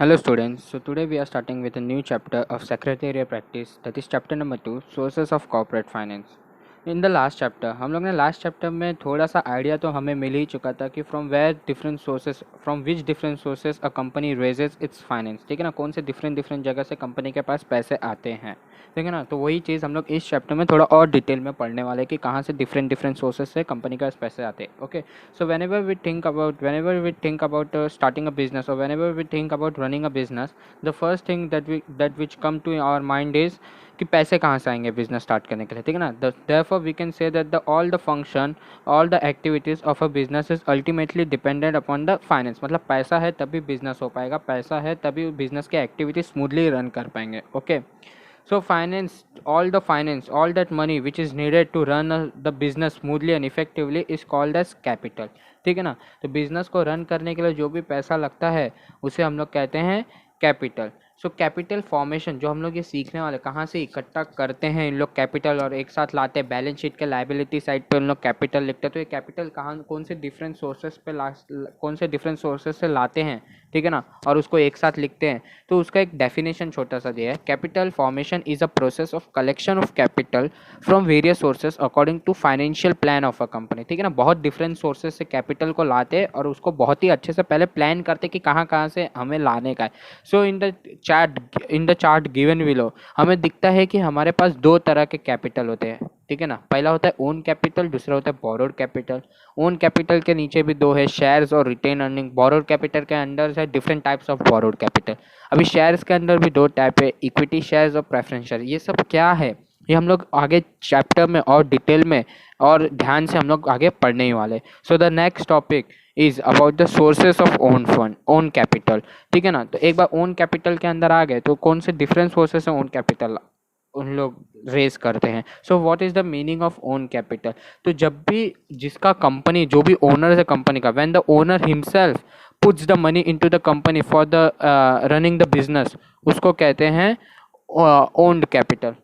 Hello students, so today we are starting with a new chapter of Secretarial Practice, that is chapter number 2, Sources of Corporate Finance. In the last chapter हम लोग ने last chapter में थोड़ा सा idea तो हमें मिल ही चुका था कि from which different sources a company raises it's finance, ठीक है ना, कौन से डिफरेंट जगह से कंपनी के पास पैसे आते हैं, ठीक है ना। तो वही चीज़ हम लोग इस चैप्टर में थोड़ा और डिटेल में पढ़ने वाले कि कहाँ से डिफरेंट सोर्सेज से कंपनी के पास पैसे आते हैं। Okay, so whenever we think about starting a business, or whenever we think about running a business, the first thing that which come to our mind is कि पैसे कहाँ से आएंगे बिजनेस स्टार्ट करने के लिए, ठीक है ना। therefore we can say that all the activities of a business is ultimately dependent upon the finance, मतलब पैसा है तभी बिजनेस हो पाएगा, पैसा है तभी बिजनेस के एक्टिविटी स्मूथली रन कर पाएंगे। Okay, so all that money which is needed to run the business smoothly and effectively is called as capital, ठीक है ना। तो बिजनेस को रन करने के लिए जो भी पैसा लगता है उसे हम लोग कहते हैं कैपिटल। सो कैपिटल फॉर्मेशन जो हम लोग ये सीखने वाले कहाँ से इकट्ठा करते हैं इन लोग कैपिटल और एक साथ लाते हैं, बैलेंस शीट के लायबिलिटी साइड पे उन लोग कैपिटल लिखते हैं। तो ये कैपिटल कहाँ कौन से डिफरेंट सोर्सेस से लाते हैं, ठीक है ना, और उसको एक साथ लिखते हैं। तो उसका एक डेफिनेशन छोटा सा दिया है, capital formation is a process of collection of capital from various sources according to financial plan of a company, ठीक है ना। बहुत डिफरेंट सोर्सेस से कैपिटल को लाते हैं और उसको बहुत ही अच्छे से पहले प्लान करते कि कहाँ कहाँ से हमें लाने का है। So in the chart given below हमें दिखता है कि हमारे पास दो तरह के कैपिटल होते हैं, ठीक है ना। पहला होता है ओन कैपिटल, दूसरा होता है बोरोड कैपिटल। ओन कैपिटल के नीचे भी दो है, शेयर्स और रिटेन अर्निंग। बोरोड कैपिटल के अंदर है different types of borrowed capital. अभी शेयर्स के अंदर भी दो टाइप है, इक्विटी शेयर्स और प्रेफरेंस शेयर। ये सब क्या है ये हम लोग आगे चैप्टर में और डिटेल में और ध्यान से हम लोग आगे पढ़ने ही वाले। So the next topic is about the sources of own fund, own capital, ठीक है ना। तो एक बार ओन कैपिटल के अंदर आ गए तो कौन से डिफरेंट सोर्सेस है ओन कैपिटल उन लोग रेज करते हैं। So what is the meaning of own capital. तो जब भी जिसका कंपनी जो भी ओनर है कंपनी का, when the owner himself puts the money into the company for the running the business, उसको कहते हैं owned capital.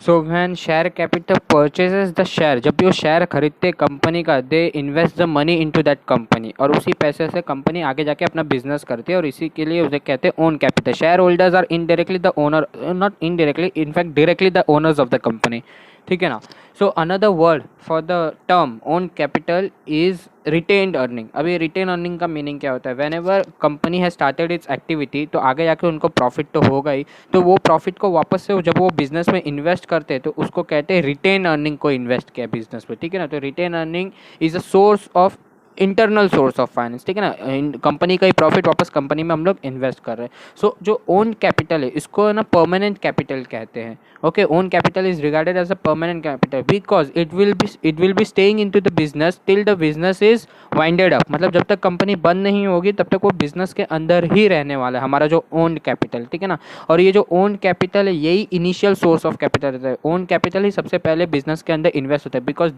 So when share capital purchases the share, जब भी वो शेयर खरीदते कंपनी का, they invest the money into that company, और उसी पैसे से कंपनी आगे जाके अपना बिजनेस करती है और इसी के लिए उसे कहते हैं own capital. Share holders are indirectly the owner, not indirectly, in fact directly the owners of the company, ठीक है ना। So another word for the term own capital is retained earning. अभी रिटेन अर्निंग का मीनिंग क्या होता है, whenever company has started its activity, तो आगे जाके उनको प्रॉफिट तो होगा ही, तो वो प्रॉफिट को वापस से जब वो बिजनेस में इन्वेस्ट करते हैं तो उसको कहते हैं रिटेन अर्निंग को इन्वेस्ट किया बिजनेस में, ठीक है ना। तो retain earning is a source of internal source of finance, ठीक है ना। कंपनी का ही प्रॉफिट वापस कंपनी में हम लोग इन्वेस्ट कर रहे हैं। सो जो ओन कैपिटल है इसको ना परमानेंट कैपिटल कहते हैं। Okay, own capital is regarded as a permanent capital because it will be staying into the business till the business is winded up, मतलब जब तक कंपनी बंद नहीं होगी तब तक वो बिजनेस के अंदर ही रहने वाला है हमारा जो ओन कैपिटल, ठीक है ना। और ये जो ओन कैपिटल है यही इनिशियल सोर्स ऑफ कैपिटल रहता है। ओन कैपिटल ही सबसे पहले बिजनेस के अंदर इन्वेस्ट होता है because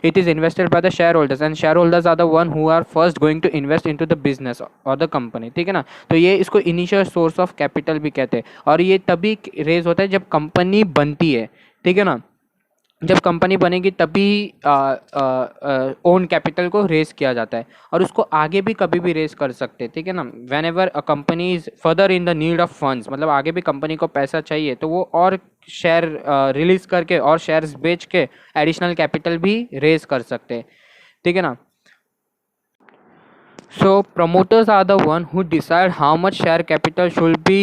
it is invested by the shareholders and shareholders are the one who are first going to invest into the business or the company, ठीक है ना। तो ये इसको इनिशियल सोर्स ऑफ कैपिटल भी कहते हैं और ये तभी रेज होता है जब कंपनी बनती है, ठीक है ना। जब कंपनी बनेगी तभी ओन कैपिटल को रेज किया जाता है और उसको आगे भी कभी भी रेज कर सकते हैं, ठीक है ना। When ever a company is further in the need of funds, मतलब आगे भी कंपनी को पैसा चाहिए तो वो और शेयर रिलीज करके और शेयर्स बेच के एडिशनल कैपिटल भी रेज कर सकते हैं, ठीक है ना। So promoters are the one who decide how much share capital should be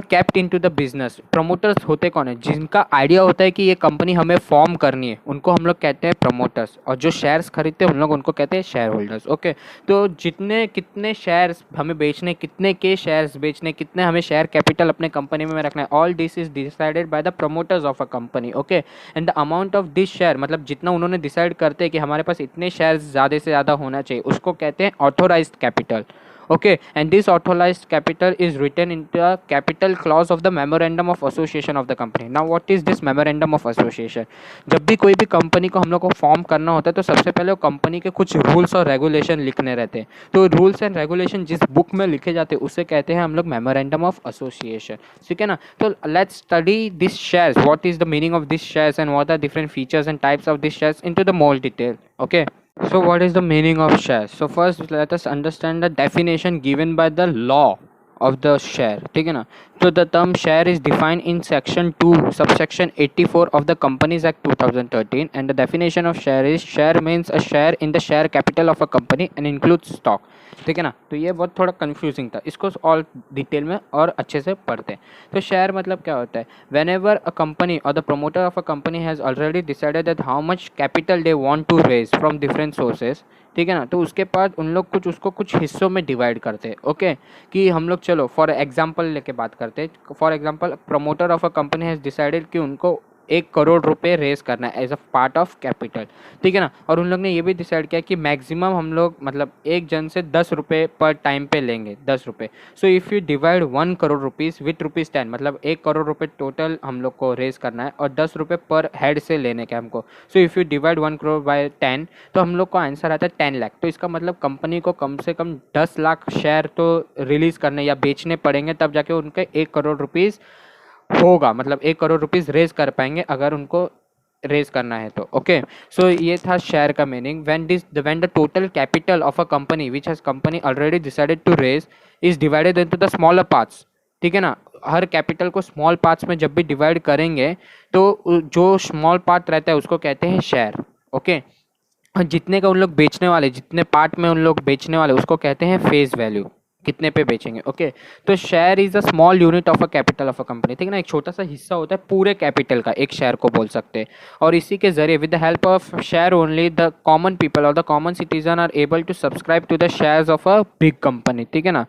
kept into the business. promoters होते कौन है, जिनका आइडिया होता है कि ये कंपनी हमें फॉर्म करनी है उनको हम लोग कहते हैं promoters, और जो शेयर्स खरीदते हैं हम लोग उनको कहते हैं शेयर होल्डर्स। ओके, तो जितने कितने शेयर्स हमें बेचने, कितने के शेयर्स बेचने, कितने हमें शेयर कैपिटल अपने कंपनी में रखना है, all this is decided by the promoters of a company. Okay, and the amount of this share, मतलब जितना उन्होंने डिसाइड करते हैं कि हमारे पास इतने शेयर्स ज़्यादा से ज़्यादा होना चाहिए, उसको कहते हैं authorised capital. Okay, and this authorized capital is written into a capital clause of the memorandum of association of the company. Now what is this memorandum of association? जब भी कोई भी कंपनी को हम लोग को फॉर्म करना होता है तो सबसे पहले वो कंपनी के कुछ रूल्स और रेगुलेशन लिखने रहते हैं। तो रूल्स एंड रेगुलेशन जिस बुक में लिखे जाते हैं उसे कहते हैं हम लोग मेमोरेंडम ऑफ एसोसिएशन, ठीक है ना। तो let's study this shares, what is the meaning of this shares and what are different features and types of this shares into the more detail. Okay, so what is the meaning of shares? So first let us understand the definition given by the law of the share, ठीक है ना. So the term share is defined in section 2 subsection 84 of the Companies Act 2013, and the definition of share is share means a share in the share capital of a company and includes stock, ठीक है ना. तो ये बहुत थोड़ा confusing था, इसको और डिटेल में और अच्छे से पढ़ते हैं. तो शेयर मतलब क्या होता है? वेन एवर अ कंपनी और the promoter of a company has already decided that how much capital they want to raise from different sources, ठीक है ना. तो उसके बाद उन लोग उसको कुछ हिस्सों में डिवाइड करते हैं. ओके, कि हम लोग चलो फॉर एग्जांपल लेके बात करते हैं. For example promoter of a company has decided कि उनको 1 करोड़ रुपए रेज करना है as a part of capital, ठीक है ना. और उन लोग ने ये भी डिसाइड किया कि मैक्सिमम हम लोग मतलब एक जन से 10 रुपये पर टाइम पे लेंगे, 10 रुपये. सो if you divide 1 crore rupees with ₹10, मतलब 1 करोड़ रुपए टोटल हम लोग को रेज करना है और 10 रुपये पर हेड से लेने के हमको. So if you divide 1 crore by 10, तो हम लोग को आंसर आता है 10 लाख. तो इसका मतलब कंपनी को कम से कम 10 लाख शेयर तो रिलीज़ करने या बेचने पड़ेंगे, तब जाके उनके 1 करोड़ रुपीज़ होगा, मतलब 1 करोड़ रुपीज़ रेज कर पाएंगे अगर उनको रेज करना है तो. ओके, सो ये था शेयर का meaning. When the total capital of a company which has company already decided to raise is divided into the smaller parts, ठीक है ना. हर कैपिटल को स्मॉल पार्ट्स में जब भी डिवाइड करेंगे तो जो स्मॉल पार्ट रहता है उसको कहते हैं शेयर. ओके, और जितने का उन लोग बेचने वाले, जितने पार्ट में उन लोग बेचने वाले उसको कहते हैं फेस वैल्यू, कितने पे बेचेंगे. ओके, तो share is a small unit of a capital of a company, ठीक है ना. एक छोटा सा हिस्सा होता है पूरे कैपिटल का, एक शेयर को बोल सकते हैं. और इसी के जरिए with the help of share only the common people और the common citizen are able to subscribe to the shares of a big company, ठीक है ना.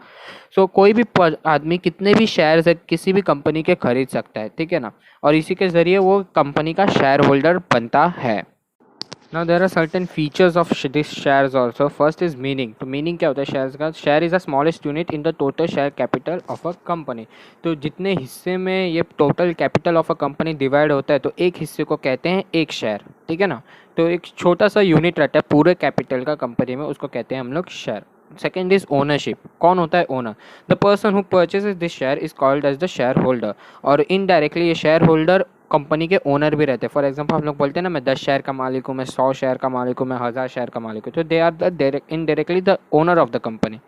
सो कोई भी आदमी कितने भी शेयर्स है किसी भी कंपनी के खरीद सकता है, ठीक है ना. और इसी के जरिए वो कंपनी का शेयर होल्डर बनता है. Now there are certain features of this shares also. First is meaning. तो meaning क्या होता है shares का? Share is the smallest unit in the total share capital of a company. तो जितने हिस्से में ये total capital of a company divide होता है तो एक हिस्से को कहते हैं एक शेयर, ठीक है ना. तो एक छोटा सा यूनिट रहता है पूरे कैपिटल का कंपनी में, उसको कहते हैं हम लोग शेयर. Second is ownership. कौन होता है owner? The person who purchases this share is called as the shareholder. और इनडायरेक्टली ये शेयर होल्डर कंपनी के ओनर भी रहते हैं. फॉर एग्जांपल हम लोग बोलते हैं ना, मैं 10 शेयर का मालिक हूँ, मैं 100 शेयर का मालिक हूँ, मैं 1000 शेयर का मालिक हूँ. तो they are the indirectly the owner of the company.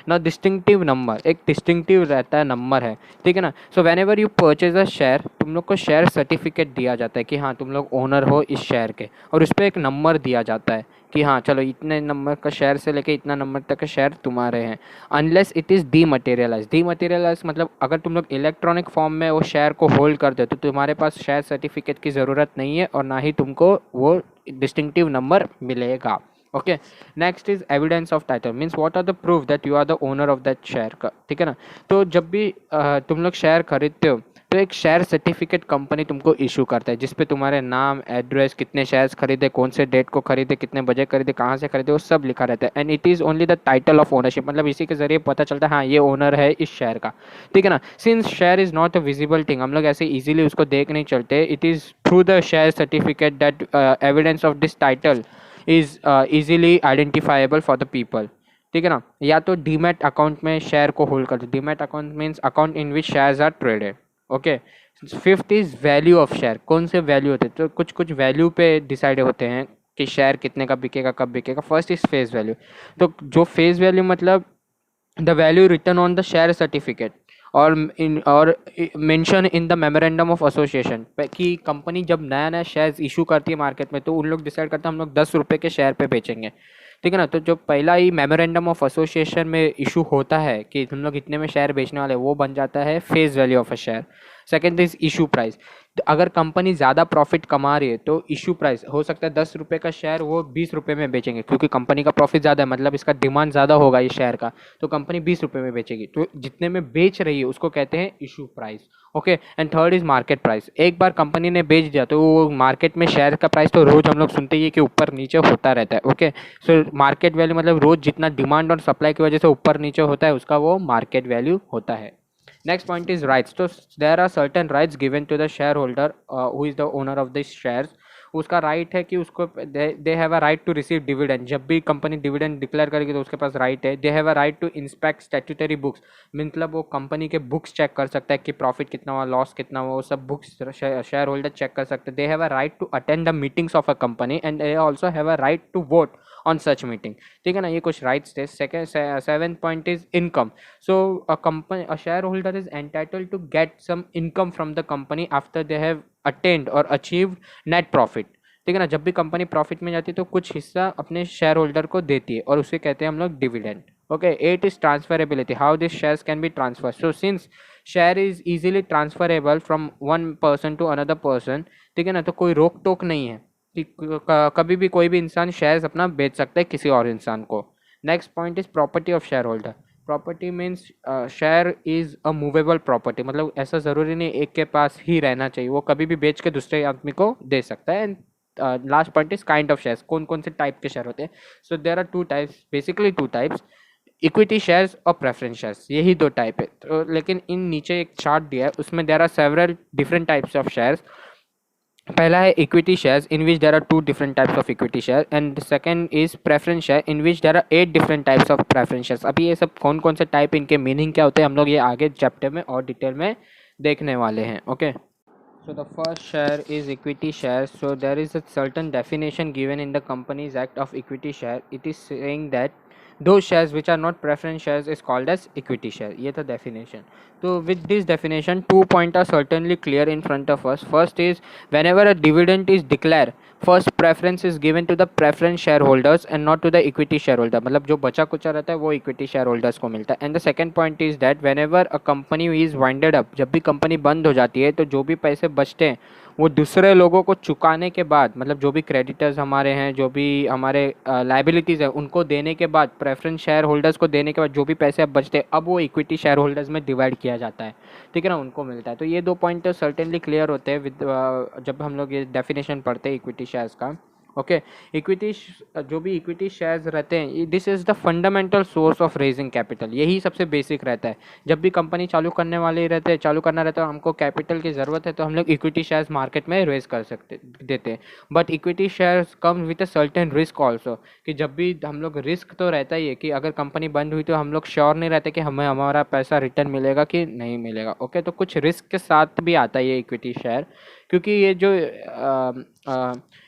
ना डिस्टिंक्टिव नंबर, एक डिस्टिंक्टिव रहता है नंबर है, ठीक है ना. So whenever you purchase a share, तुम लोग को शेयर सर्टिफिकेट दिया जाता है कि हाँ तुम लोग ओनर हो इस शेयर के, और उस पर एक नंबर दिया जाता है कि हाँ चलो इतने नंबर का शेयर से लेके इतना नंबर तक का शेयर तुम्हारे हैं. Unless it is dematerialise. Dematerialise मतलब अगर तुम लोग इलेक्ट्रॉनिक फॉर्म में वो शेयर को होल्ड करते हो तो तुम्हारे पास शेयर सर्टिफिकेट की ज़रूरत नहीं है और ना ही तुमको वो डिस्टिंक्टिव नंबर मिलेगा. Okay, next is evidence of title. Means what are the proof that you are the owner of that share का, ठीक है ना. तो जब भी तुम लोग शेयर खरीदते हो तो एक शेयर सर्टिफिकेट कंपनी तुमको इशू करता है जिसपे तुम्हारे नाम, एड्रेस, कितने शेयर्स खरीदे, कौन से डेट को खरीदे, कितने बजे खरीदे, कहाँ से खरीदे, वो सब लिखा रहता है. And it is only the title of ownership. मतलब इसी के जरिए पता चलता है हाँ ये ओनर है इस शेयर का, ठीक है ना. Since share is not a visible thing, हम लोग ऐसे इजीली उसको देख नहीं चलते. It is through the share certificate that evidence of this title is easily identifiable for the people, ठीक है ना. या तो डीमैट अकाउंट में शेयर को होल्ड करते. Demat account means account in which shares are traded. Okay, fifth is value of share. कौन से वैल्यू होते हैं? तो कुछ कुछ वैल्यू पे डिसाइड होते हैं कि शेयर कितने का बिकेगा, कब बिकेगा. First is face value. तो जो फेस वैल्यू मतलब the value return on the share certificate और mention in the memorandum of association. कि कंपनी जब नया नया शेयर्स इशू करती है मार्केट में तो उन लोग डिसाइड करते हैं हम लोग 10 रुपये के शेयर पे बेचेंगे, ठीक है ना. तो जो पहला ही मेमोरेंडम ऑफ एसोसिएशन में इशू होता है कि तुम लोग इतने में शेयर बेचने वाले, वो बन जाता है face value of a share. Second is issue price. तो अगर कंपनी ज़्यादा प्रॉफिट कमा रही है तो इशू प्राइस हो सकता है 10 रुपये का शेयर वो 20 रुपये में बेचेंगे, क्योंकि कंपनी का प्रॉफिट ज़्यादा है, मतलब इसका डिमांड ज़्यादा होगा इस शेयर का, तो कंपनी 20 रुपये में बेचेगी. तो जितने में बेच रही है उसको कहते हैं issue price. Okay, and third is market price. एक बार कंपनी ने बेच दिया तो वो मार्केट में शेयर का प्राइस तो रोज़ हम लोग सुनते ही है कि ऊपर नीचे होता रहता है. ओके, सो मार्केट वैल्यू मतलब रोज़ जितना डिमांड और सप्लाई की वजह से ऊपर नीचे होता है उसका वो मार्केट वैल्यू होता है. Next point is rights. So there are certain rights given to the shareholder who is the owner of these shares. उसका राइट है कि उसको they have a right to receive dividend. जब भी कंपनी डिविडेंड डिक्लेयर करेगी तो उसके पास राइट है. They have a right to inspect statutory books. मतलब वो कंपनी के बुक्स चेक कर सकता है कि प्रॉफिट कितना हुआ, लॉस कितना हुआ, वो सब बुक्स शेयर होल्डर चेक कर सकते हैं. They have a right to attend the meetings of a company and they also have a right to vote on such meeting, ठीक है ना, ये कुछ राइट्स थे. Second, seventh point is income. So a shareholder is entitled to get some income from the company after they have attained or achieved net profit, ठीक है ना. जब भी कंपनी प्रॉफिट में जाती है तो कुछ हिस्सा अपने शेयर होल्डर को देती है और उसे कहते हैं हम लोग dividend. Okay. 8 is transferability, how this shares can be transfer. So since share is easily transferable from one person to another person, ठीक है ना, तो कोई रोक टोक नहीं है कि कभी भी कोई भी इंसान शेयर्स अपना बेच सकता है किसी और इंसान को. Next point is property of share holder. Property means share is a movable property, मतलब ऐसा ज़रूरी नहीं एक के पास ही रहना चाहिए, वो कभी भी बेच के दूसरे आदमी को दे सकता है. And last point is kind of shares, कौन कौन से टाइप के शेयर होते हैं. So there are two types, basically two types, equity shares और प्रेफरेंस शेयर्स, यही दो टाइप है. तो लेकिन इन नीचे एक चार्ट दिया है, उसमें there are several different types of shares. पहला है equity shares in which there are 2 different types of equity share, and second is preference share in which there are 8 different types of preference shares. अभी ये सब कौन कौन से type, इनके meaning क्या होते हैं, हम लोग ये आगे चैप्टर में और डिटेल में देखने वाले हैं. Okay. So the first share is equity share. So there is a certain definition given in the Companies Act of equity share. It is saying that those shares which are not preference shares is called as equity share. ये था definition. So with this definition, 2 points are certainly clear in front of us. First is whenever a dividend is declared, first preference is given to the preference shareholders and not to the equity shareholder. मतलब जो बचा कुचा रहता है वो equity shareholders को मिलता है. And the second point is that whenever a company is winded up, जब भी कंपनी बंद हो जाती है तो जो भी पैसे बचते हैं वो दूसरे लोगों को चुकाने के बाद, मतलब जो भी क्रेडिटर्स हमारे हैं, जो भी हमारे लाइबिलिटीज़ है, उनको देने के बाद, प्रेफरेंस शेयर होल्डर्स को देने के बाद जो भी पैसे अब बचते हैं, अब वो इक्विटी शेयर होल्डर्स में डिवाइड किया जाता है, ठीक है ना, उनको मिलता है. तो ये 2 पॉइंट तो सर्टेनली क्लियर होते हैं विद जब हम लोग ये डेफिनेशन पढ़ते हैं इक्विटी शेयर्स का. ओके. इक्विटी, जो भी इक्विटी शेयर्स रहते हैं, this is the fundamental source of raising capital. यही सबसे बेसिक रहता है. जब भी कंपनी चालू करने वाले रहते हैं, चालू करना रहता है, हमको कैपिटल की ज़रूरत है, तो हम लोग इक्विटी शेयर्स मार्केट में रेज कर सकते देते हैं. But equity shares come with a certain risk also, कि जब भी हम लोग, रिस्क तो रहता ही है कि अगर कंपनी बंद हुई तो हम लोग श्योर नहीं रहते कि हमें हमारा पैसा रिटर्न मिलेगा कि नहीं मिलेगा. ओके. तो कुछ रिस्क के साथ भी आता है ये इक्विटी शेयर, क्योंकि ये जो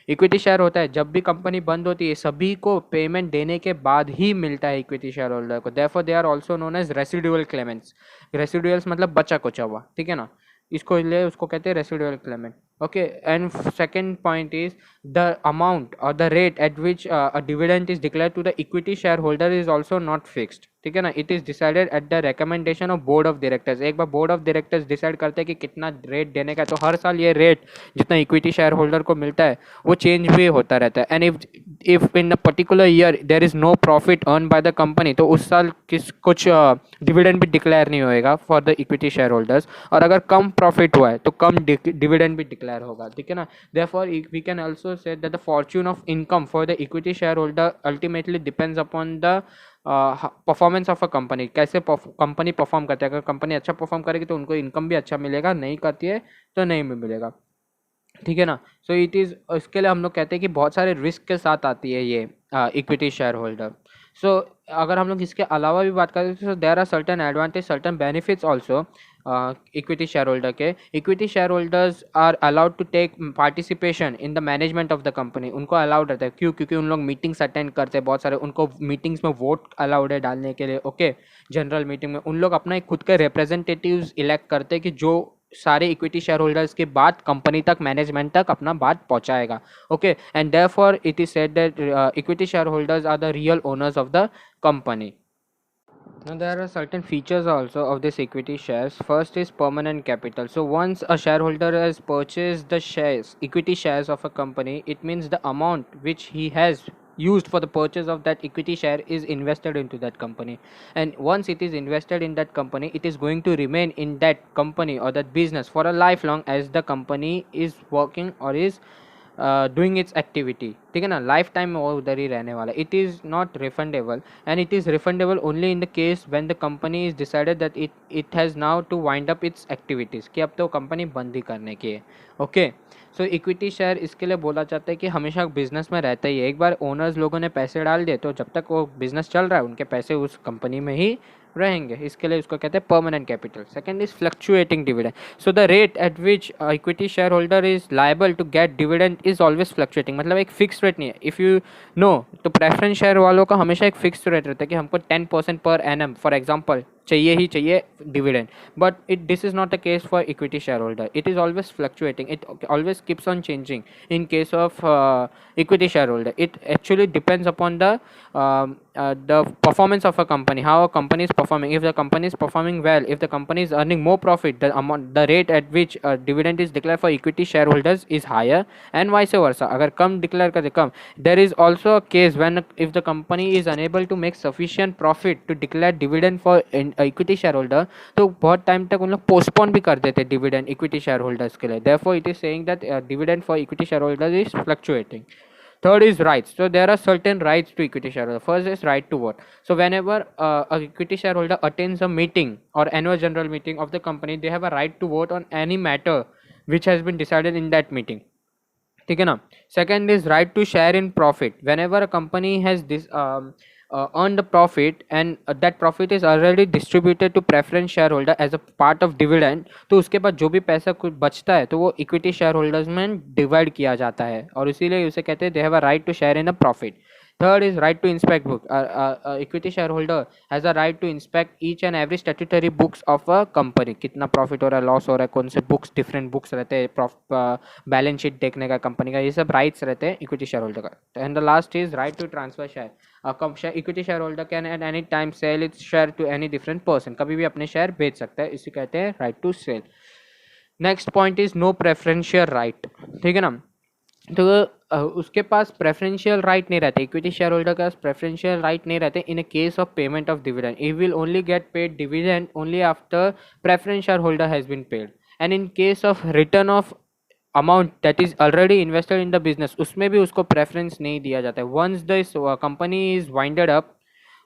इक्विटी शेयर होता है, जब भी कंपनी बंद होती है सभी को पेमेंट देने के बाद ही मिलता है इक्विटी शेयर होल्डर को. Therefore they are also known as residual claimants. Residuals मतलब बचा कुचा हुआ, ठीक है ना, इसको ले उसको कहते हैं residual claimant. Okay. And second point is the amount और the rate at which a dividend is declare to the equity share holder is also not fixed, ठीक है ना. It is decided at the recommendation of board of directors. एक बार board of directors decide करते हैं कि कितना rate देने का है, तो हर साल ये रेट जितना इक्विटी शेयर होल्डर को मिलता है वो चेंज भी होता रहता है. And if in a particular year there is no profit earn by the company, तो उस साल कुछ डिविडेंड भी डिक्लेयर नहीं होएगा for the equity share holders. और अगर कम प्रॉफिट हुआ है तो कम डिविडेंड भी डिक्लेयर होगा, ठीक है ना. Therefore we can also say that the fortune of income for the equity share holder ultimately depends upon the performance of a company. कैसे कंपनी परफॉर्म करती है, अगर कंपनी अच्छा परफॉर्म करेगी तो उनको इनकम भी अच्छा मिलेगा, नहीं करती है तो नहीं भी मिलेगा, ठीक है ना. सो इट इज़, इसके लिए हम लोग कहते हैं कि बहुत सारे रिस्क के साथ आती है ये इक्विटी शेयर होल्डर. सो अगर हम लोग इसके अलावा भी बात करें तो there are certain advantage, certain benefits also equity share holder के. Equity share holders are allowed to take participation in the management of the company. उनको अलाउड रहता है, क्यों, क्योंकि उन लोग मीटिंग्स अटेंड करते हैं बहुत सारे, उनको मीटिंग्स में वोट अलाउड है डालने के लिए. ओके. जनरल मीटिंग में उन लोग अपना एक खुद के रिप्रेजेंटेटिव्स इलेक्ट करते हैं कि जो सारे इक्विटी शेयर होल्डर्स के बाद कंपनी तक, मैनेजमेंट तक अपना बात पहुंचाएगा. Okay. And therefore it is said that equity share holders are the real owners of the company. Now there are certain features also of this equity shares. First is permanent capital. So once a shareholder has purchased the shares, equity shares of a company, it means the amount which he has used for the purchase of that equity share is invested into that company. And once it is invested in that company, it is going to remain in that company or that business for a lifelong as the company is working or is doing it's activity, ठीक है ना. Life time में वो उधर ही रहने वाला. It is not refundable and it is refundable only in the case when the company is decided that it has now to wind up its activities, कि अब तो कंपनी बंद ही करने की है. ओके. सो इक्विटी शेयर इसके लिए बोला जाता है कि हमेशा बिजनेस में रहता ही है. एक बार ओनर्स लोगों ने पैसे डाल दिए तो जब तक वो बिजनेस चल रहा है उनके पैसे उस कंपनी में ही रहेंगे, इसके लिए उसको कहते हैं permanent capital. Second is fluctuating dividend. So the rate at which equity share holder is liable to get dividend is always fluctuating. मतलब एक फिक्स रेट नहीं है. इफ़ यू नो, तो प्रेफरेंस शेयर वालों का हमेशा एक फिक्स रेट रहता है कि हमको 10% पर एनम फॉर एग्जाम्पल चाहिए ही चाहिए dividend. But this is not the case for equity share holder. It is always fluctuating. It always keeps on changing in case of equity shareholder. It actually depends upon the performance of a company, how a company is performing. If the company is performing well, if the company is earning more profit, the rate at which dividend is declared for equity shareholders is higher, and vice versa. अगर कम declare करे कम. There is also a case when if the company is unable to make sufficient profit to declare dividend for equity shareholder, तो बहुत time तक उन लोग postpone भी कर देते डिविडेंड इक्विटी शेयर होल्डर्स के लिए. therefore it is saying that dividend for equity shareholders is fluctuating. Third is rights. So there are certain rights to equity shareholder. First is right to vote. So whenever a equity shareholder attends a meeting or annual general meeting of the company, they have a right to vote on any matter which has been decided in that meeting. ठीक है ना. Second is right to share in profit. Whenever a company has this earned the profit and that profit is already distributed to preference shareholder as a part of dividend, तो उसके बाद जो भी पैसा कुछ बचता है तो वो इक्विटी शेयर होल्डर्स में डिवाइड किया जाता है और इसीलिए उसे कहते हैं they have a right to share in a profit. Third is right to inspect book. Equity shareholder has a right to inspect each and every statutory books of a company. कितना profit हो रहा है, loss हो रहा है, कौन से books different books रहते हैं, बैलेंस शीट देखने का कंपनी का, ये सब राइट्स रहते हैं इक्विटी शेयर होल्डर का. And the last is right to transfer share. Equity share holder can at any time sell its share to any different person. कभी भी अपने शेयर बेच सकता है, इसे कहते हैं right to sell. Next point is no preferential right. ठीक है ना. तो उसके पास प्रेफरेंशियल राइट नहीं रहते. इक्विटी शेयर होल्डर के पास प्रेफरेंशियल राइट नहीं रहते in a case of payment of dividend. He will only get paid dividend only after preference share holder has been paid. And in case of return of amount that is already invested in the business, उसमें भी उसको preference नहीं दिया जाता है. Once this company is winded up,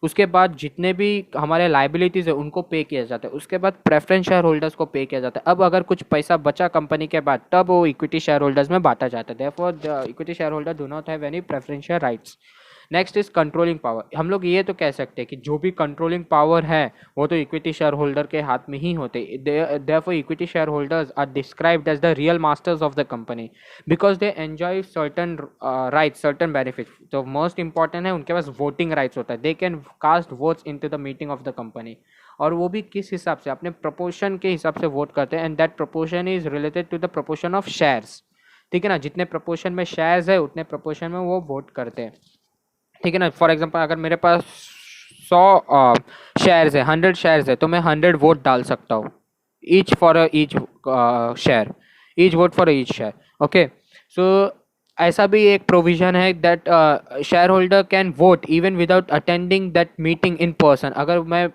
उसके बाद जितने भी हमारे लाइबिलिटीज़ है उनको पे किया जाता है. उसके बाद प्रेफरेंस शेयर होल्डर्स को पे किया जाता है. अब अगर कुछ पैसा बचा कंपनी के बाद तब वो इक्विटी शेयर होल्डर्स में बांटा जाता है. Therefore the equity share holder do not have any preferential rights. Next is controlling power. हम लोग ये तो कह सकते हैं कि जो भी कंट्रोलिंग पावर है वो तो इक्विटी शेयर होल्डर के हाथ में ही होते. Therefore equity share holders are described as the real masters of the company because they enjoy certain rights, certain benefit. तो मोस्ट इंपॉर्टेंट है उनके पास वोटिंग राइट्स होता है. They can cast votes into the meeting of the company. और वो भी किस हिसाब से, अपने प्रपोर्शन के हिसाब से वोट करते हैं. And that proportion is related to the proportion of shares. ठीक है ना. जितने प्रपोर्शन में शेयर्स है उतने प्रपोर्शन में वो वोट करते हैं. ठीक है ना. फॉर एग्जांपल अगर मेरे पास 100 शेयर्स है, 100 शेयर्स है, तो मैं 100 वोट डाल सकता हूँ. Each for each share, each vote for each share. Okay. So ऐसा भी एक प्रोविजन है that share holder can vote even without attending that meeting in person. अगर मैं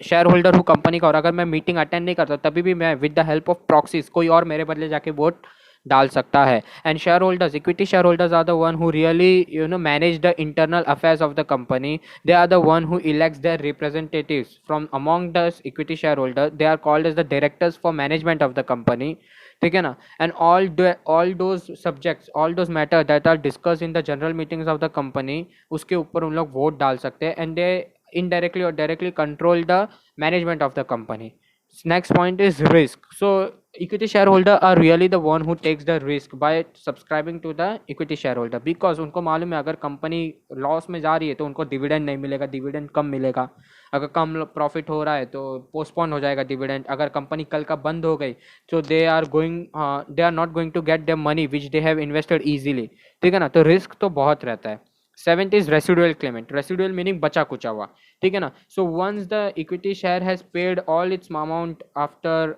शेयर होल्डर हूँ कंपनी का और अगर मैं मीटिंग अटेंड नहीं करता तभी भी मैं with the help of proxies कोई और मेरे बदले जाके वोट डाल सकता है. And shareholders, equity share holders are the one who really manage the internal affairs of the company. They are the one who elects their representatives from among the equity share holder. They are called as the directors for management of the company. ठीक है ना. And all those subjects, all those matter that are discuss in the general meetings of the company, उसके ऊपर उन लोग vote डाल सकते हैं. And they indirectly or directly control the management of the company. Next point is risk. So equity shareholder are really the one who takes the risk by subscribing to the equity shareholder because उनको मालूम है अगर company loss में जा रही है तो उनको डिविडेंड नहीं मिलेगा, डिविडेंड कम मिलेगा. अगर कम प्रॉफिट हो रहा है तो पोस्टपोन हो जाएगा डिविडेंड. अगर कंपनी कल का बंद हो गई तो they are not going to get their money which they have invested easily. ठीक है ना. तो रिस्क तो बहुत रहता है. Seventh is residual claimant. Residual meaning बचा कुचा हुआ. ठीक है ना. So once the equity share has paid all its amount after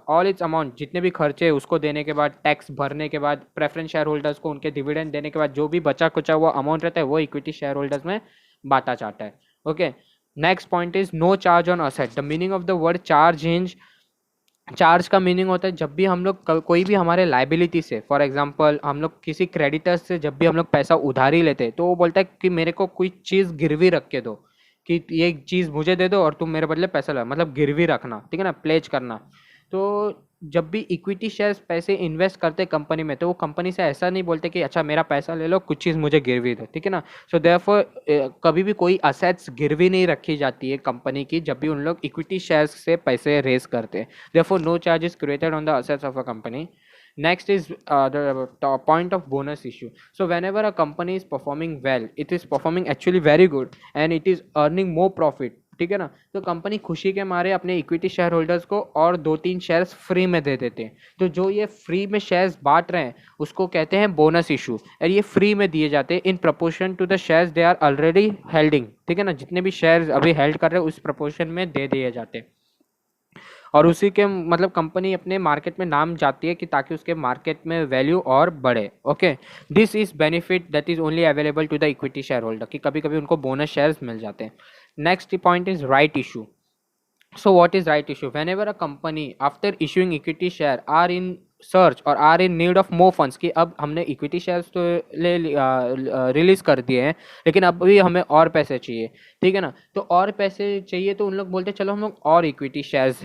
all its amount, जितने भी खर्चे उसको देने के बाद, टैक्स भरने के बाद, प्रेफरेंस शेयर होल्डर्स को उनके डिविडेंड देने के बाद जो भी बचा कुचा हुआ अमाउंट रहता है वो इक्विटी शेयर होल्डर्स में बांटा जाता है. Okay. Next point is no charge on asset. The meaning of the word charge is, charge का मीनिंग होता है जब भी हम लोग कोई भी हमारे लाइबिलिटी से, फॉर एग्जांपल हम लोग किसी क्रेडिटर्स से जब भी हम लोग पैसा उधारी लेते हैं तो वो बोलता है कि मेरे को कोई चीज़ गिरवी रख के दो, कि ये चीज़ मुझे दे दो और तुम मेरे बदले पैसा लो, मतलब गिरवी रखना. ठीक है ना. प्लेज करना. तो जब भी इक्विटी शेयर्स पैसे इन्वेस्ट करते कंपनी में, तो वो कंपनी से ऐसा नहीं बोलते कि अच्छा मेरा पैसा ले लो, कुछ चीज़ मुझे गिरवी दो, ठीक है ना। सो देयरफॉर कभी भी कोई असेट्स गिरवी नहीं रखी जाती है कंपनी की जब भी उन लोग इक्विटी शेयर्स से पैसे रेज करते हैं। Therefore no charge is created on the assets of a company. Next is the point of bonus issue. So whenever a company is performing well, it is performing actually very good and it is earning more profit, ठीक है ना, तो company खुशी के मारे अपने equity share holders को और 2-3 शेयर्स फ्री में दे देते हैं। तो जो ये फ्री में शेयर्स बांट रहे हैं उसको कहते हैं बोनस इशू, और ये फ्री में दिए जाते हैं in proportion to the shares they are already holding, ठीक है ना। जितने भी शेयर्स अभी हेल्ड कर रहे हैं उस प्रपोर्शन में दे दिए जाते हैं, और उसी के मतलब कंपनी अपने मार्केट में नाम जाती है कि ताकि उसके मार्केट में वैल्यू और बढ़े। Okay, this is benefit that is only available to the equity share holder, कि कभी कभी उनको बोनस शेयर्स मिल जाते हैं। Next point is right issue. So what is right issue? Whenever a company after issuing equity share are in search or are in need of more funds, कि अब हमने इक्विटी शेयर्स तो release कर दिए हैं लेकिन अब भी हमें और पैसे चाहिए, ठीक है ना। तो और पैसे चाहिए तो उन लोग बोलते चलो हम लोग और इक्विटी शेयर्स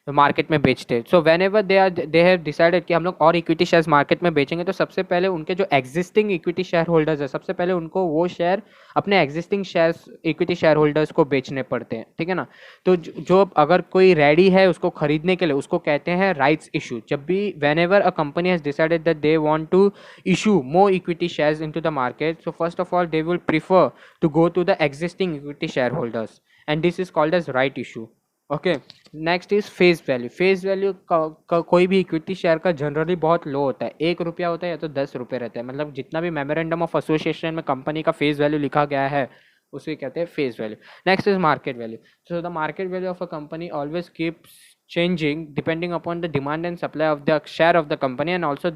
मार्केट में बेचते हैं। So when ever they have decided कि हम लोग और इक्विटी शेयर्स मार्केट में बेचेंगे, तो सबसे पहले उनके जो एग्जिस्टिंग इक्विटी शेयर होल्डर्स है, सबसे पहले उनको वो शेयर अपने existing shares equity share holders को बेचने पड़ते हैं, ठीक है ना। तो जो अगर कोई रेडी है उसको खरीदने के लिए, उसको कहते हैं राइट्स इशू. जब भी whenever a company has decided that they want to issue more equity shares into the market, so first of all they will prefer to go to the existing equity share holders and this is called as right issue. Okay, next is face value. Face value कोई भी equity share का generally बहुत लो होता है, 1 रुपया होता है या तो 10 रुपये रहता है, मतलब जितना भी मेमोरेंडम ऑफ एसोसिएशन में कंपनी का फेस वैल्यू लिखा गया है उसे कहते हैं face value. Next is market value. So the market value of a company always keeps changing depending upon the demand and supply of the share of the company, and also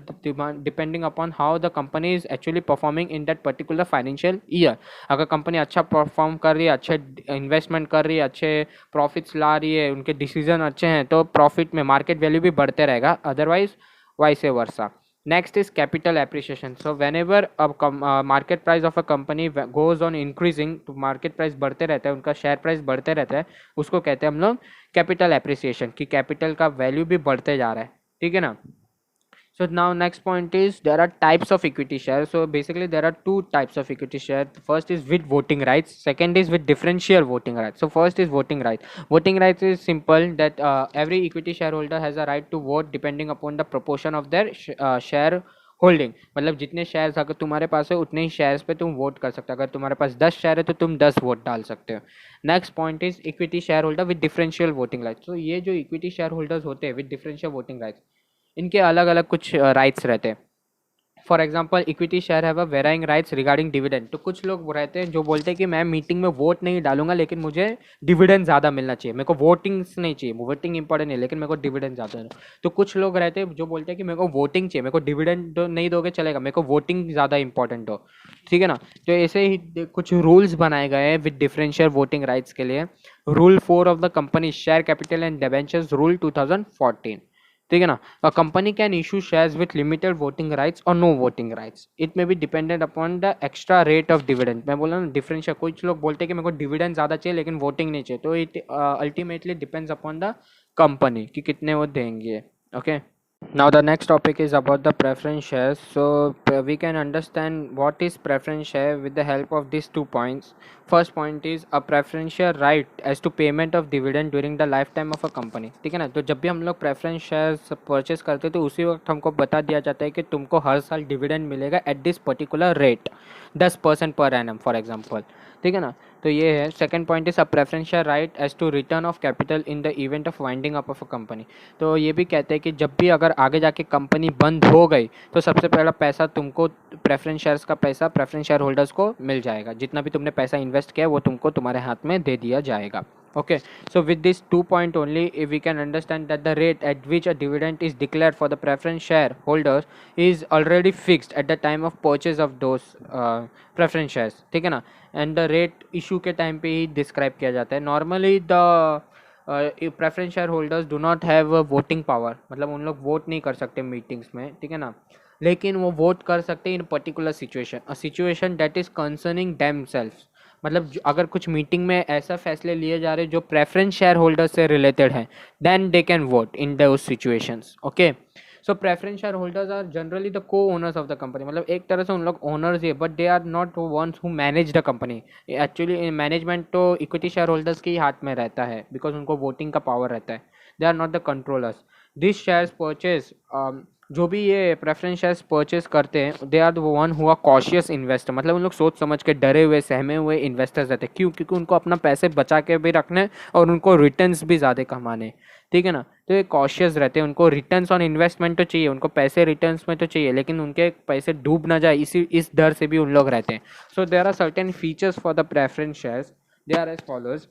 depending upon how the company is actually performing in that particular financial year. अगर company अच्छा perform कर रही है, अच्छे investment कर रही है, अच्छे प्रॉफिट्स ला रही है, उनके डिसीजन अच्छे हैं, तो प्रॉफिट में मार्केट वैल्यू भी बढ़ते रहेगा, otherwise vice versa. Next is capital appreciation. So whenever a market price of a company goes on increasing, तो market price बढ़ते रहता है, उनका share price बढ़ते रहता है, उसको कहते हैं हम लोग capital appreciation, कि capital का value भी बढ़ते जा रहा है, ठीक है ना. So now next point is there are types of equity shares. So basically there are two types of equity share. First is with voting rights. Second is with differential voting rights. So first is voting rights. Voting rights is simple that every equity shareholder has a right to vote depending upon the proportion of their share holding. मतलब जितने shares अगर तुम्हारे पास है उतने ही shares पे तुम vote कर सकते हो. अगर तुम्हारे पास 10 शेयर है तो तुम 10 वोट डाल सकते हो. Next point is equity share holder with differential voting rights. तो ये जो इक्विटी शेयर होल्डर्स होते हैं विद डिफरेंशियल वोटिंग राइट्स, इनके अलग अलग कुछ राइट्स रहते हैं. For example equity share have a varying rights regarding dividend. तो कुछ लोग रहते हैं जो बोलते हैं कि मैं मीटिंग में वोट नहीं डालूंगा लेकिन मुझे डिविडेंड ज़्यादा मिलना चाहिए, मेरे को वोटिंग्स नहीं चाहिए, वोटिंग इंपॉर्टेंट नहीं लेकिन मेरे को डिविडेंड ज़्यादा है. तो कुछ लोग रहते हैं जो बोलते हैं कि मेरे को वोटिंग चाहिए, मेरे को डिविडेंड नहीं दोगे चलेगा, मेरे को वोटिंग ज़्यादा इंपॉर्टेंट हो, ठीक है ना. तो ऐसे ही कुछ रूल्स बनाए गए हैं विद डिफरेंशियल वोटिंग राइट्स के लिए. Rule 4 of the company share capital and debentures rule 2014, ठीक है ना. A company can issue shares with limited voting rights और no voting rights. It may be dependent upon the extra rate of dividend. मैं बोला ना differential, कुछ लोग बोलते हैं कि मेरे को डिविडेंड ज़्यादा चाहिए लेकिन वोटिंग नहीं चाहिए, तो it ultimately depends upon the company कि कितने वो देंगे. Okay, now the next topic is about the preference shares. So we can understand what is preference share with the help of these 2 points. First point is a preferential right as to payment of dividend during the lifetime of a company, ठीक है ना. तो जब भी हम लोग preference shares purchase करते हैं तो उसी वक्त हमको बता दिया जाता है कि तुमको हर साल डिविडेंड मिलेगा at this particular rate, 10% per annum for example, ठीक है ना. तो ये है. Second point is a preferential right as to return of capital in the event of winding up of a company. तो ये भी कहते हैं कि जब भी अगर आगे जाके कंपनी बंद हो गई तो सबसे पहला पैसा तुमको, प्रेफरेंस शेयर्स का पैसा प्रेफरेंस शेयर होल्डर्स को मिल जाएगा. जितना भी तुमने पैसा इन्वेस्ट किया वो तुमको तुम्हारे हाथ में दे दिया जाएगा. Okay, so with this 2 point only, if we can understand that the rate at which a dividend is declared for the preference share holders is already fixed at the time of purchase of those preference shares, ठीक है ना. and the rate issue के time पे ही describe किया जाता है. Normally the preference share holders do not have voting power, मतलब उन लोग वोट नहीं कर सकते मीटिंग्स में, ठीक है ना. लेकिन वो वोट कर सकते हैं इन particular situation, a situation that is concerning them self. मतलब अगर कुछ मीटिंग में ऐसा फैसले लिए जा रहे जो प्रेफरेंस शेयर होल्डर से रिलेटेड है, then they can vote in those situations. Okay, so preference share holders are generally the co-owners of the company, मतलब एक तरह से उन लोग ओनर्स ही है, but they are not ones who manage the company. Actually management तो equity share holders के ही हाथ में रहता है, बिकॉज उनको वोटिंग का पावर रहता है। They are not the controllers. This shares purchase, जो भी ये प्रेफरेंस शेयर्स परचेज करते हैं, they are the one who are cautious investor, मतलब उन लोग सोच समझ के डरे हुए सहमे हुए इन्वेस्टर्स रहते हैं। क्यों? क्योंकि उनको अपना पैसे बचा के भी रखने और उनको रिटर्न्स भी ज़्यादा कमाने, ठीक है ना। तो ये कॉशियस रहते हैं, उनको रिटर्न्स ऑन इन्वेस्टमेंट तो चाहिए, उनको पैसे रिटर्न्स में तो चाहिए, लेकिन उनके पैसे डूब ना जाए इस डर से भी उन लोग रहते हैं। So there are certain features for the preference shares, they are as follows.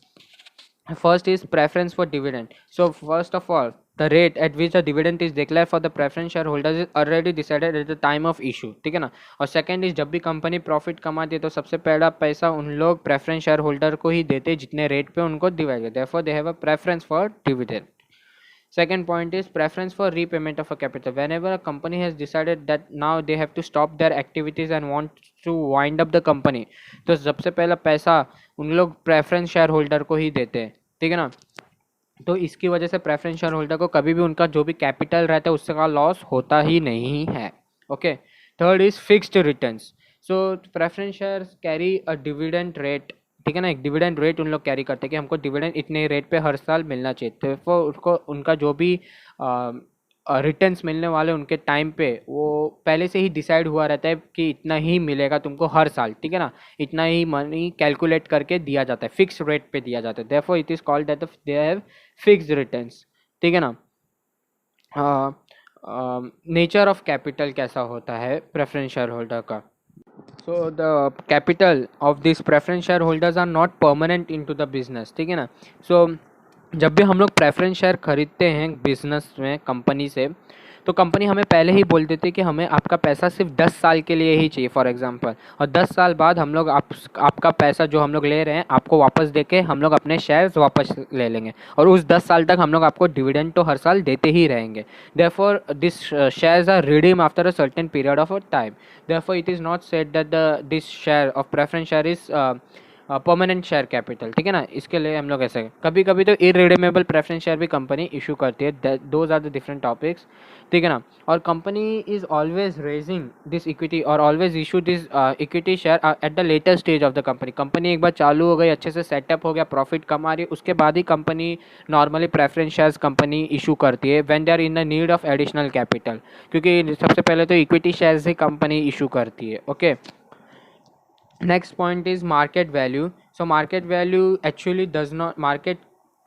First is preference for dividend. So first of all, the rate at which the dividend is declared for the preference shareholders is already decided at the time of issue, ठीक है ना। और second is जब भी company profit कमाती है तो सबसे पहला पैसा उन लोग प्रेफरेंस शेयर होल्डर को ही देते जितने रेट पे उनको डिवाइड करते हैं, therefore they have a preference for dividend. Second point is preference for repayment of a capital. Whenever a company has decided that now they have to stop their activities and want to wind up the company, तो सबसे पहला पैसा उन लोग preference share holder को ही देते हैं, ठीक है ना। तो इसकी वजह से प्रेफरेंस शेयर होल्डर को कभी भी उनका जो भी कैपिटल रहता है उससे का लॉस होता ही नहीं है। Okay, third is fixed returns. So preference shares carry a dividend rate, ठीक है ना। एक डिविडेंड रेट उन लोग कैरी करते हैं कि हमको डिविडेंड इतने रेट पे हर साल मिलना चाहिए, तो उसको उनका जो भी रिटर्न्स मिलने वाले उनके टाइम पे वो पहले से ही डिसाइड हुआ रहता है कि इतना ही मिलेगा तुमको हर साल, ठीक है ना। इतना ही मनी कैलकुलेट करके दिया जाता है, फिक्स रेट पे दिया जाता है, therefore it is called that they have fixed returns, ठीक है ना। नेचर ऑफ कैपिटल कैसा होता है प्रेफरेंस शेयर होल्डर का। So the capital of these preference shareholders are not permanent into the business, ठीक है ना। So जब भी हम लोग प्रेफरेंस शेयर खरीदते हैं बिजनेस में कंपनी से, तो कंपनी हमें पहले ही बोल देती है कि हमें आपका पैसा सिर्फ 10 साल के लिए ही चाहिए फॉर एग्जांपल, और 10 साल बाद हम लोग आपका पैसा जो हम लोग ले रहे हैं आपको वापस देके हम लोग अपने शेयर्स वापस ले लेंगे, और उस 10 साल तक हम लोग आपको डिविडेंड तो हर साल देते ही रहेंगे। Therefore this shares are redeem after a certain period of time. Therefore it is not said that this share of preference share is permanent share capital, ठीक है ना। इसके लिए हम लोग ऐसे कभी कभी तो इरिडीमेबल प्रेफरेंस शेयर भी कंपनी इशू करती है, those are the different topics, ठीक है ना। और company is always raising this equity और always issue this equity share at the later stage of the company. Company एक बार चालू हो गई, अच्छे से सेटअप हो गया, प्रॉफिट कमा रही है, उसके बाद ही company normally preference shares company issue करती है when they are in the need of additional capital, क्योंकि सबसे पहले तो इक्विटी शेयर्स ही कंपनी इशू करती है। Okay, next point is market value. So market value actually does not, market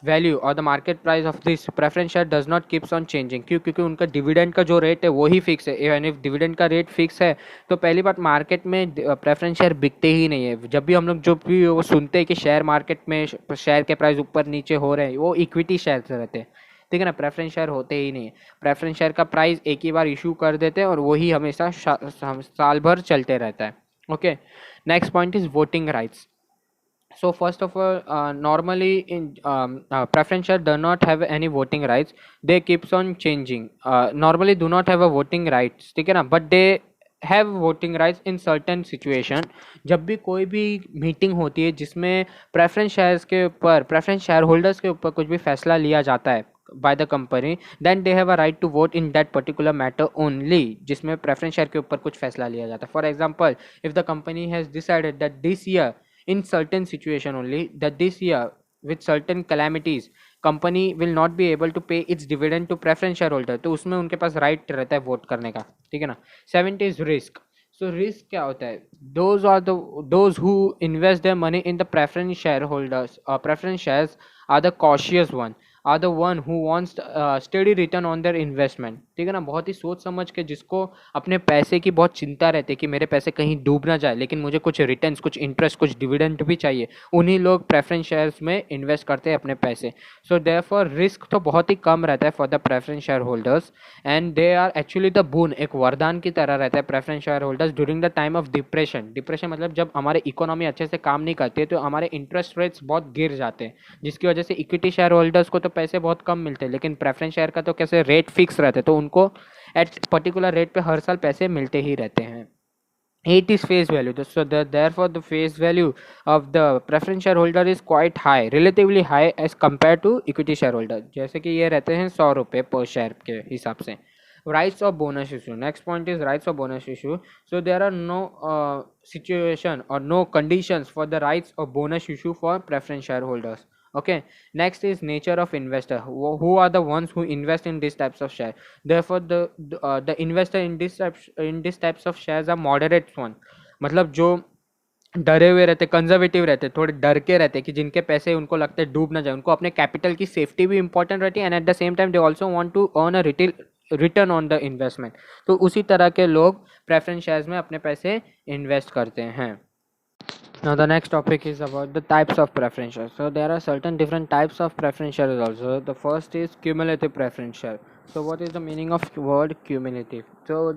value or the market price of this preference share does not keeps on changing। क्यों? क्योंकि उनका dividend का जो rate है वो ही fix है। इवन इफ डिविडेंड का rate fix है तो पहली बात मार्केट में प्रेफरेंस शेयर बिकते ही नहीं है। जब भी हम लोग जो भी वो सुनते हैं कि शेयर मार्केट में शेयर के प्राइस ऊपर नीचे हो रहे हैं, वो इक्विटी शेयर से रहते हैं, ठीक है ना। प्रेफरेंस शेयर होते ही नहीं है। प्रेफरेंस शेयर का प्राइस एक ही बार इशू कर देते हैं और वही हमेशा साल भर चलते रहता है। Okay, next point is voting rights. So first of all, normally in preference share do not have any voting rights. They keeps on changing. Normally do not have a voting rights, ठीक है ना, but they have voting rights in certain situation। जब भी कोई भी meeting होती है जिसमें प्रेफरेंस शेयर्स के ऊपर, प्रेफरेंस शेयर होल्डर्स के ऊपर कुछ भी फैसला लिया जाता है by the company, then they have a right to vote in that particular matter only, जिसमें प्रेफरेंस शेयर के ऊपर कुछ फैसला लिया जाता है। For example, if the company has decided that this year in certain situation only, that this year with certain calamities company will not be able to pay its dividend to preference shareholder, तो उसमें उनके पास right रहता है vote करने का, ठीक है ना। 7th is risk. So risk क्या होता है? Those who invest their money in the preference shareholders or preference shares are the cautious one, are the one who wants steady return on their investment, ठीक है ना। बहुत ही सोच समझ के, जिसको अपने पैसे की बहुत चिंता रहती है कि मेरे पैसे कहीं डूब ना जाए, लेकिन मुझे कुछ रिटर्न्स, कुछ इंटरेस्ट, कुछ डिविडेंड भी चाहिए, उन्हीं लोग प्रेफरेंस शेयर्स में इन्वेस्ट करते हैं अपने पैसे। सो देयरफॉर रिस्क तो बहुत ही कम रहता है for the preference share holders, and they are actually the boon, एक वरदान की तरह रहता है preference share holders during the time of depression. Depression मतलब जब हमारे इकोनॉमी अच्छे से काम नहीं करती है तो हमारे इंटरेस्ट रेट्स बहुत गिर जाते हैं, जिसकी वजह से इक्विटी शेयर होल्डर्स को तो पैसे बहुत कम मिलते हैं, लेकिन प्रेफरेंस शेयर का तो कैसे रेट फिक्स रहते हैं, तो उनको एट पर्टिकुलर रेट पे हर साल पैसे मिलते ही रहते हैं। 8 is face value. So therefore the face value of the preference shareholder is quite high, relatively high as compared to equity shareholder. जैसे कि ये रहते हैं 100 रुपये पर शेयर के हिसाब से. Rights of bonus issue. Next point is rights of bonus issue. So there are no situation or no conditions for the rights of bonus issue for preference shareholders. Okay. Next is nature of investor. Who are the ones who invest in these types of share? Therefore the investor in these types of shares are moderate one. मतलब जो डरे हुए रहते, conservative रहते, थोड़े डर के रहते कि जिनके पैसे उनको लगता है डूब ना जाए, उनको अपने कैपिटल की सेफ्टी भी इंपॉर्टेंट रहती है and at the same time they also want to earn a return on the investment. तो उसी तरह के लोग प्रेफरेंस शेयर्स में अपने पैसे इन्वेस्ट करते हैं. Now the next topic is about the types of preference shares. So there are certain different types of preference shares also. The first is cumulative preference share. So what is the meaning of word cumulative? So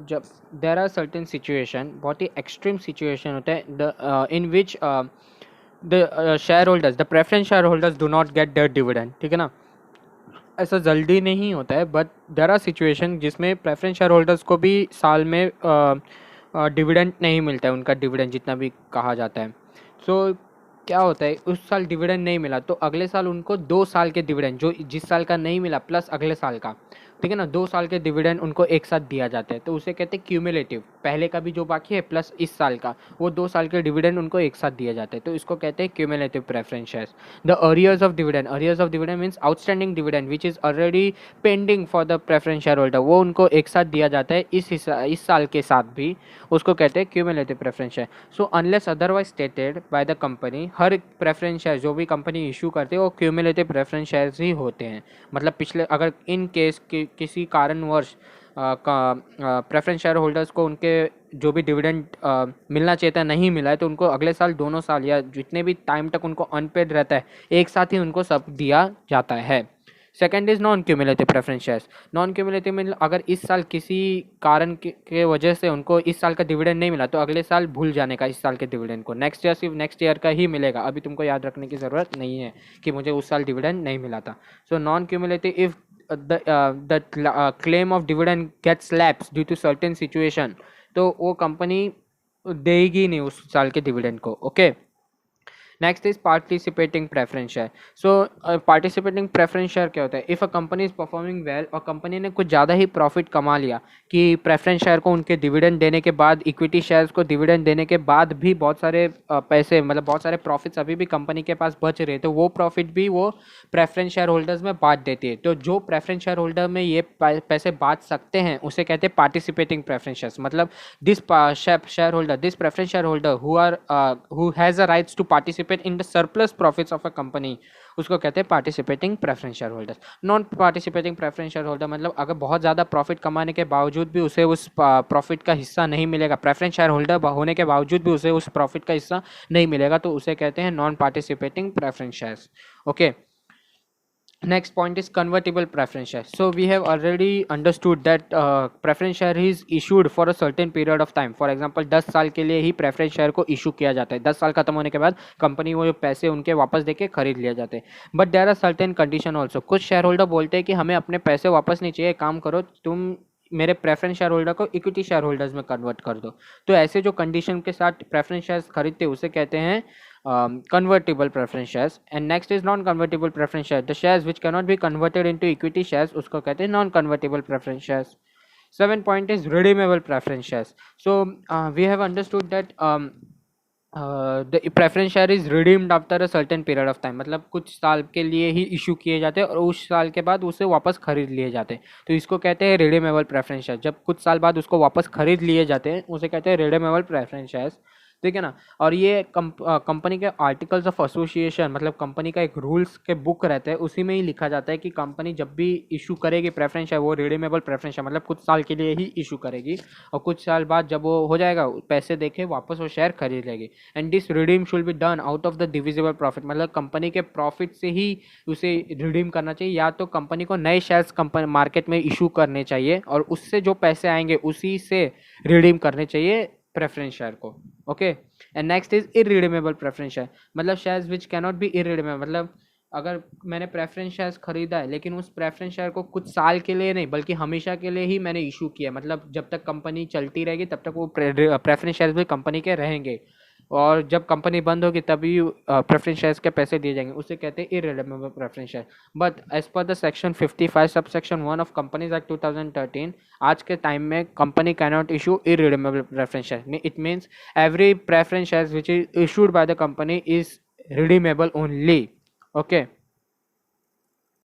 there are certain situation, बहुत ही extreme situation होते हैं in which the shareholders, the preference shareholders do not get their dividend. ठीक है ना. ऐसा जल्दी नहीं होता है, बट देर आर सिचुएशन जिसमें प्रेफरेंस शेयर होल्डर्स को भी साल में डिविडेंड नहीं मिलता है, उनका डिविडेंड जितना भी कहा जाता है. सो क्या होता है, उस साल डिविडेंड नहीं मिला तो अगले साल उनको 2 साल के डिविडेंड, जो जिस साल का नहीं मिला प्लस अगले साल का, ठीक है ना, 2 साल के डिविडेंड उनको एक साथ दिया जाता है. तो उसे कहते हैं क्यूमुलेटिव. पहले का भी जो बाकी है प्लस इस साल का, वो 2 साल के डिविडेंड उनको एक साथ दिया जाता है. तो इसको कहते हैं cumulative preference shares. The arrears of dividend. Arrears of dividend means outstanding dividend which is already pending for the preference shareholder. वो उनको एक साथ दिया जाता है इस साल के साथ भी, उसको कहते हैं cumulative preference share. So unless otherwise stated by the company, her preference share जो भी कंपनी इशू करते हैं वो cumulative preference shares ही होते हैं. मतलब पिछले अगर इन केस किसी कारणवश प्रेफरेंस शेयर होल्डर्स को उनके जो भी डिविडेंड मिलना चाहिए था नहीं मिला है, तो उनको अगले साल दोनों साल या जितने भी टाइम तक उनको अनपेड रहता है एक साथ ही उनको सब दिया जाता है. Second is non cumulative preference shares. Non cumulative में अगर इस साल किसी कारण के वजह से उनको इस साल का डिविडेंड नहीं मिला तो अगले साल भूल जाने का इस साल के डिविडेंड को, नेक्स्ट ईयर सिर्फ नेक्स्ट ईयर का ही मिलेगा. अभी तुमको याद रखने की ज़रूरत नहीं है कि मुझे उस साल डिविडेंड नहीं मिला था. So non cumulative if the claim of dividend gets lapsed due to certain situation, तो वो कंपनी देगी नहीं उस साल के डिविडेंड को. Okay. Next is participating preference share. So participating preference share क्या होता है, if a company is performing well और कंपनी ने कुछ ज़्यादा ही प्रॉफिट कमा लिया कि प्रेफरेंस शेयर को उनके डिविडेंड देने के बाद, इक्विटी शेयर्स को डिविडेंड देने के बाद भी बहुत सारे पैसे, मतलब बहुत सारे प्रॉफिट्स अभी भी कंपनी के पास बच रहे, तो वो प्रॉफिट भी वो प्रेफरेंस शेयर होल्डर्स में बांट देती है. तो जो प्रेफरेंस शेयर होल्डर में ये पैसे बांट सकते हैं उसे कहते हैं पार्टिसिपेटिंग प्रेफरेंस शेयर्स. मतलब this shareholder, this preference shareholder who has a rights to participate in the surplus profits of a company, उसको कहते हैं participating preference share holders. Non participating preference share holder मतलब अगर बहुत ज़्यादा प्रॉफिट कमाने के बावजूद भी उसे उस प्रॉफिट का हिस्सा नहीं मिलेगा, प्रेफरेंस शेयर होल्डर होने के बावजूद भी उसे उस प्रॉफिट का हिस्सा नहीं मिलेगा, तो उसे कहते हैं non participating preference shares. Okay. Next point is convertible preference share. So we have already understood that preference share is issued for a certain period of time. For example 10 साल के लिए ही preference share को issue किया जाता है. 10 साल खत्म होने के बाद कंपनी वो पैसे उनके वापस देके खरीद लिया जाते हैं. But there are certain condition also. कुछ शेयर होल्डर बोलते हैं कि हमें अपने पैसे वापस नहीं चाहिए, काम करो तुम मेरे प्रेफरेंस शेयर होल्डर को इक्विटी शेयर होल्डर्स में कन्वर्ट कर दो. तो ऐसे जो कंडीशन के साथ प्रेफरेंस शेयर्स खरीदते हैं उसे कहते हैं convertible preference shares. And next is non convertible preference shares, the shares which cannot be converted into equity shares, उसको कहते हैं non convertible preference shares. 7th point is redeemable preference shares. So we have understood that the preference share is redeemed after a certain period of time. मतलब कुछ साल के लिए ही issue किए जाते हैं और उस साल के बाद उसे वापस खरीद लिए जाते हैं, तो इसको कहते हैं रिडीमेबल प्रेफरेंस शेयर. जब कुछ साल बाद उसको वापस खरीद लिए जाते हैं उसे कहते हैं रिडीमेबल प्रेफरेंस शेयर्स. ठीक है ना. और ये कंपनी के आर्टिकल्स ऑफ एसोसिएशन, मतलब कंपनी का एक रूल्स के बुक रहता है, उसी में ही लिखा जाता है कि कंपनी जब भी इशू करेगी प्रेफरेंस शेयर वो रिडीमेबल प्रेफरेंस शेयर मतलब कुछ साल के लिए ही इशू करेगी और कुछ साल बाद जब वो हो जाएगा पैसे देके वापस वो शेयर खरीद लेगी. And this redeem should be done out of the divisible profit. मतलब कंपनी के प्रॉफिट से ही उसे रिडीम करना चाहिए, या तो कंपनी को नए शेयर्स कंपनी मार्केट में इशू करने चाहिए और उससे जो पैसे आएंगे उसी से रिडीम करने चाहिए प्रेफरेंस शेयर को. Okay. And next is irredeemable preference share. मतलब shares which cannot be irredeemable. मतलब अगर मैंने प्रेफरेंस शेयर्स खरीदा है लेकिन उस प्रेफरेंस शेयर को कुछ साल के लिए नहीं बल्कि हमेशा के लिए ही मैंने इशू किया, मतलब जब तक कंपनी चलती रहेगी तब तक वो प्रेफरेंस शेयर्स भी कंपनी के रहेंगे, और जब कंपनी बंद होगी तभी प्रेफरेंस शेयर्स के पैसे दिए जाएंगे, उसे कहते हैं irredeemable preference share. But as per the section 55 sub section 1 of companies act 2013, आज के टाइम में company can not issue irredeemable preference share. It means every preference share which is issued by the company is redeemable only. Okay,